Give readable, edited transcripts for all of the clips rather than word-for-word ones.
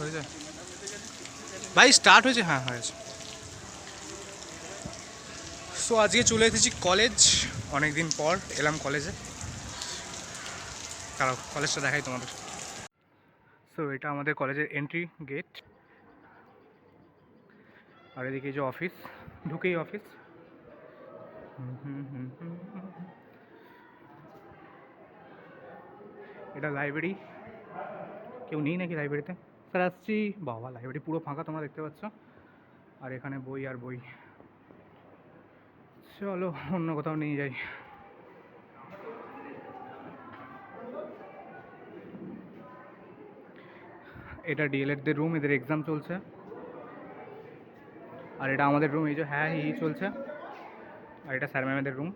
হয়ে যায় ভাই, স্টার্ট হয়েছে? হ্যাঁ হয়েছে। সো আজকে চলে এসেছি কলেজ, অনেক দিন পর এলাম কলেজে। তারা কলেজটা দেখাই তোমাদের। সো এটা আমাদের কলেজের এন্ট্রি গেট, আর এদিকে যে অফিস, ঢুকেই অফিস। এটা লাইব্রেরি, কেউ নেই নাকি লাইব্রেরিতে? স্যার আসছি। বাবা, লাইব্রেরি পুরো ফাঁকা তোমরা দেখতে পাচ্ছ, আর এখানে বই আর বই। চলো অন্য কোথাও নিয়ে যাই। এটা ডিএলএডদের রুম, এদের এক্সাম চলছে। আর এটা আমাদের রুম, এই যে হ্যাঁ এই চলছে। আর এটা স্যার ম্যামেদের রুম।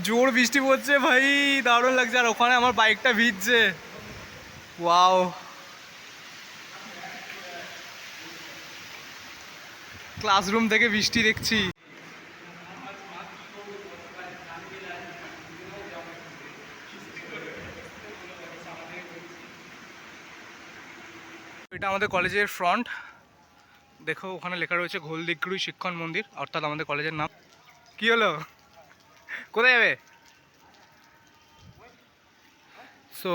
জোর বৃষ্টি পড়ছে ভাই, দারুণ লাগছে। আর ওখানে আমার বাইকটা ভিজছে। ওয়াও, ক্লাসরুম থেকে বৃষ্টি দেখছি। এটা আমাদের কলেজের ফ্রন্ট, দেখো ওখানে লেখা রয়েছে ঘোলদিঘরুই শিক্ষণ মন্দির, অর্থাৎ আমাদের কলেজের নাম। কি হলো, কোথায় যাবে? সো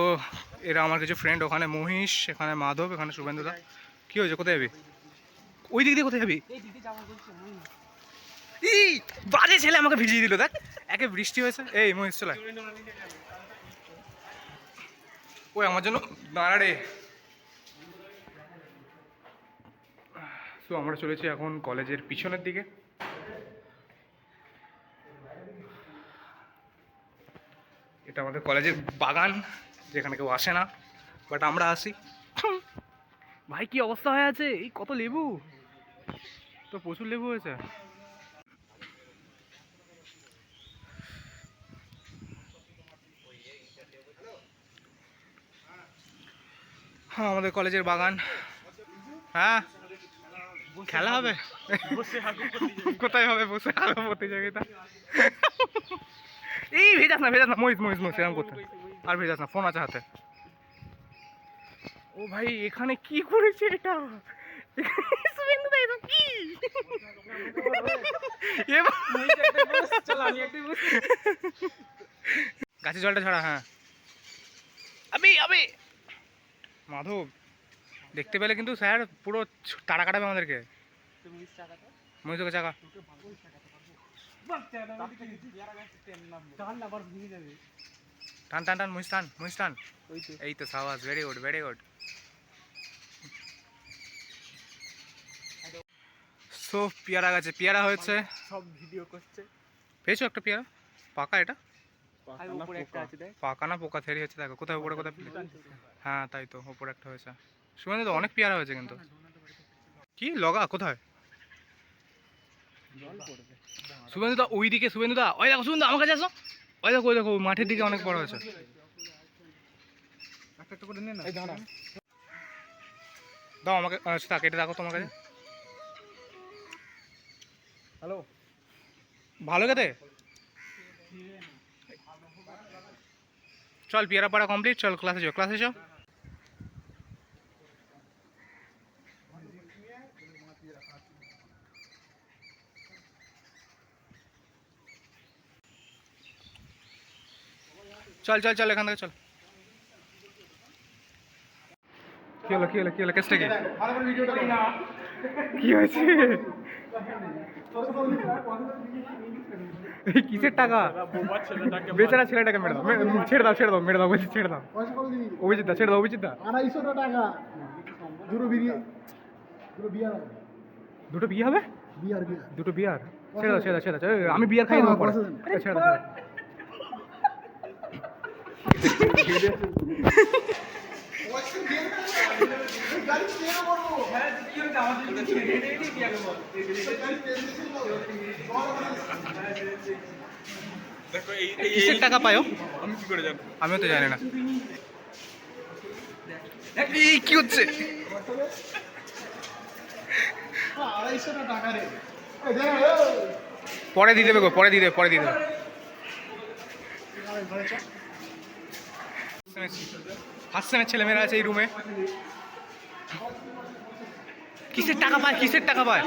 এরা আমার কিছু ফ্রেন্ড, ওখানে মহিষ, এখানে মাধব, এখানে শুভেন্দুদা। কি হয়েছে, কোথায় যাবি? ওই দিক দিয়ে কোথায় যাবি? এই বাজে ছেলে আমাকে ভিজিয়ে দিল, দেখ একে বৃষ্টি হয়েছে। এই মহিষ চলে, ওই আমার জন্য দাঁড়া রে। সো আমরা চলেছি এখন কলেজের পিছনের দিকে। এটা আমাদের কলেজের বাগান, যেখানে কেউ আসে না, বাট আমরা আসি। ভাই কি অবস্থা হয়ে আছে, এই কত লেবু, তো প্রচুর লেবু হয়েছে। হ্যাঁ আমাদের কলেজের বাগান। হ্যাঁ খেলা হবে, কোথায় হবে বসে আলো প্রতিযোগিতা। এই ভেজাস না, ভেজাস না, মহিষ মহিষ মহিষ, এরকম করতে আর ভেজাস না, ফোন আছে হাতে। ও ভাই এখানে কি করেছে এটা, কি গাছে জলটা ছড়া। হ্যাঁ আবি আবি মাধব, দেখতে পেলে কিন্তু স্যার পুরো তাড়া কাটাবে আমাদেরকে। মহিষকে চাকা, টান টান টান, মহিষ টান, মহিষ টান। এই তো সাবাস, very good very good. So পেয়ারা গাছে পেয়ারা হয়েছে, সব ভিডিও করছে। পেয়েছো একটা পেয়ারা? পাকা এটা? আর উপরে একটা আছে দেখ। পাকা না পোকা থেরি হচ্ছে, দেখো কোথায় উপরে কোথায়। হ্যাঁ তাই তো, উপরে একটা হয়েছে। শুভেন্দু তো অনেক পেয়ারা হয়েছে কিন্তু। কি লগা কোথায়? শুভেন্দু দা ওই দিকে, শুভেন্দু দা ওই দেখো, শুভেন্দু আমার কাছে আসো। ওই দেখো ওই দেখো, মাঠের দিকে অনেক বড় হয়েছে। একটা করে নে না, দাও আমাকে, তাকে এটা দেখো তোমার কাছে। হ্যালো, ভালো খেতে। চল পেয়ারা পাড়া কমপ্লিট, চল ক্লাসে যাও, ক্লাসে যাও। চল চল চল এখান থেকে চল। কি হলো কি হলো কি হলো, কেসটা কি? কি হয়েছে? এই কিসের টাকা? বেচারা ছেলেটাকে মেরে দাও, ছেড়ে দাও ছেড়ে দাও, মেরে দাও বলছি, ছেড়ে দাও। অভিজিৎ দা ছেড়ে দাও, অভিজিৎ দা। 250 টাকা দুটো বিরিয়ানি, দুটো বিয়ে হবে? বিয়ার দুটো বিয়ার? ছেড়ে দাও ছেড়ে দাও ছেড়ে দাও, আমি বিয়ার খাই দেবো পরে। ছেড়ে দাও। কিসের টাকা পায়ো? আমি কি করে জানি, আমিও তো জানি না। এই কি হচ্ছে? 250 টাকা রে। পরে দিয়ে দেবে গো, পরে দিয়ে দেবে, পরে দিয়ে দেবে। ফার্স্ট সেমের ছেলেমেয়েরা আছে এই রুমে। কিসের টাকা পায়, কিসের টাকা পায়?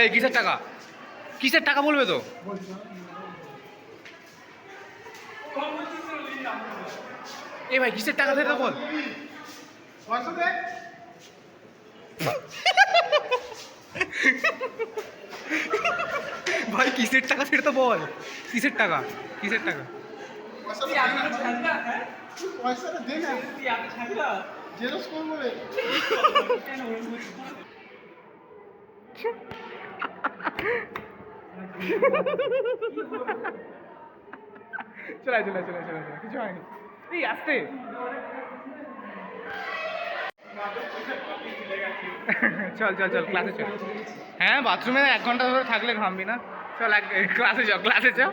এই কিসের টাকা, কিসের টাকা বলবে তো? এ ভাই কিসের টাকা দেয় তো বল। ভাই কিসের টাকা সেটা তো বল, কিসের টাকা, কিসের টাকা? পয়সাটা দে না, জেরক্স করবো রে। চলে চলে চলে চলে চলে, কিছু হয়নি। এই আসতে চল চল চল ক্লাসে চল। হ্যাঁ বাথরুমে 1 ঘন্টা ধরে থাকলে ঘামবি না। চল ক্লাসে চল, ক্লাসে চল,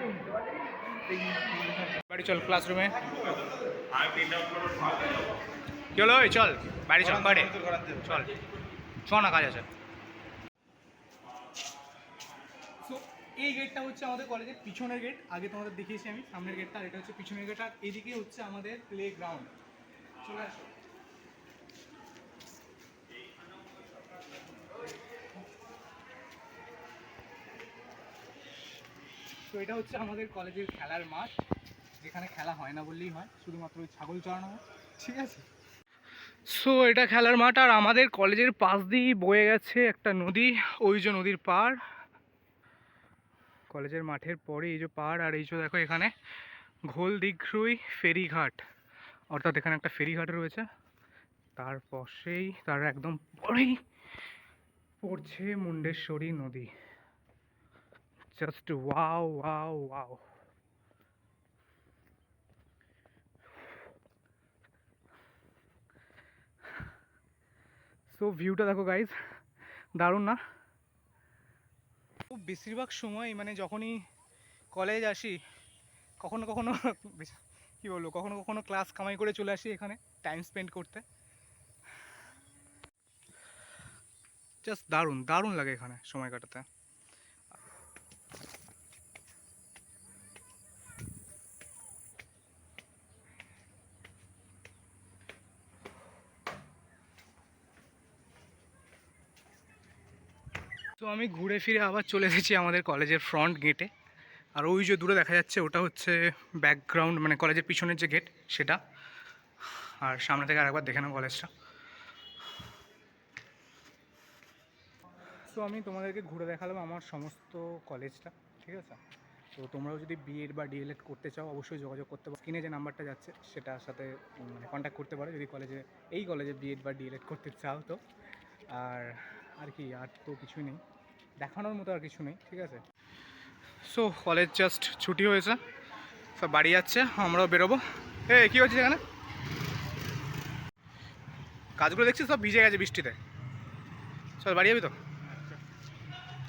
বাড়ি চল ক্লাসরুমে। কি হলো? ওই চল বাড়ি চল, বাড়ি চল, চ না কাজ আছে। সো এই গেটটা হচ্ছে আমাদের কলেজের পিছনের গেট। আগে তোমাদের দেখিয়েছি আমি সামনের গেটটা, আর এটা হচ্ছে পিছনের গেট। আর এদিকে হচ্ছে আমাদের প্লে গ্রাউন্ড। চলে আসো। তো এটা হচ্ছে আমাদের কলেজের খেলার মাঠ, যেখানে খেলা হয় না বললেই হয়, শুধুমাত্র ওই ছাগল চড়ানো হয়, ঠিক আছে। সো এটা খেলার মাঠ, আর আমাদের কলেজের পাশ দিয়েই বয়ে গেছে একটা নদী, ওই যে নদীর পাড়। কলেজের মাঠের পরে এই যে পাড়, আর এই যে দেখো এখানে ঘোল দিঘরুই ফেরিঘাট, অর্থাৎ এখানে একটা ফেরিঘাট রয়েছে। তার পাশেই তার একদম পরেই পড়ছে মুন্ডেশ্বরী নদী। Just wow wow wow. So ভিউটা দেখো গাইজ, দারুণ না? বেশিরভাগ সময় মানে যখনই কলেজ আসি, কখনো কখনো কী বলবো, কখনো কখনো ক্লাস কামাই করে চলে আসি এখানে টাইম স্পেন্ড করতে। জাস্ট দারুণ দারুণ লাগে এখানে সময় কাটাতে। তো আমি ঘুরে ফিরে আবার চলে এসেছি আমাদের কলেজের ফ্রন্ট গেটে। আর ওই যে দূরে দেখা যাচ্ছে ওটা হচ্ছে ব্যাকগ্রাউন্ড, মানে কলেজের পিছনের যে গেট সেটা। আর সামনে থেকে আরেকবার দেখে নাও কলেজটা। তো আমি তোমাদেরকে ঘুরে দেখালাম আমার সমস্ত কলেজটা, ঠিক আছে। তো তোমরাও যদি বিএড বা ডিএলএড করতে চাও অবশ্যই যোগাযোগ করতে পারো, স্ক্রিনে যে নাম্বারটা যাচ্ছে সেটার সাথে মানে কন্ট্যাক্ট করতে পারো যদি এই কলেজে বিএড বা ডিএলএড করতে চাও তো। আর আর কি, আর তো কিছুই নেই দেখানোর মতো, আর কিছু নেই, ঠিক আছে। সো কলেজ জাস্ট ছুটি হয়েছে, সব বাড়ি যাচ্ছে, আমরাও বেরোবো। কী হচ্ছে এখানে? গাছগুলো দেখছি সব ভিজে গেছে বৃষ্টিতে। চল বাড়ি যাবি তো?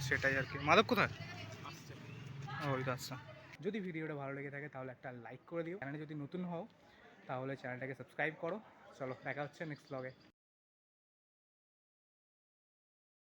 সেটাই আর কি। মাধব কোথায়? ওই তো আচ্ছা। যদি ভিডিওটা ভালো লেগে থাকে তাহলে একটা লাইক করে দিও। চ্যানেলে যদি নতুন হও তাহলে চ্যানেলটাকে সাবস্ক্রাইব করো। চলো দেখা হচ্ছে নেক্সট ব্লগে।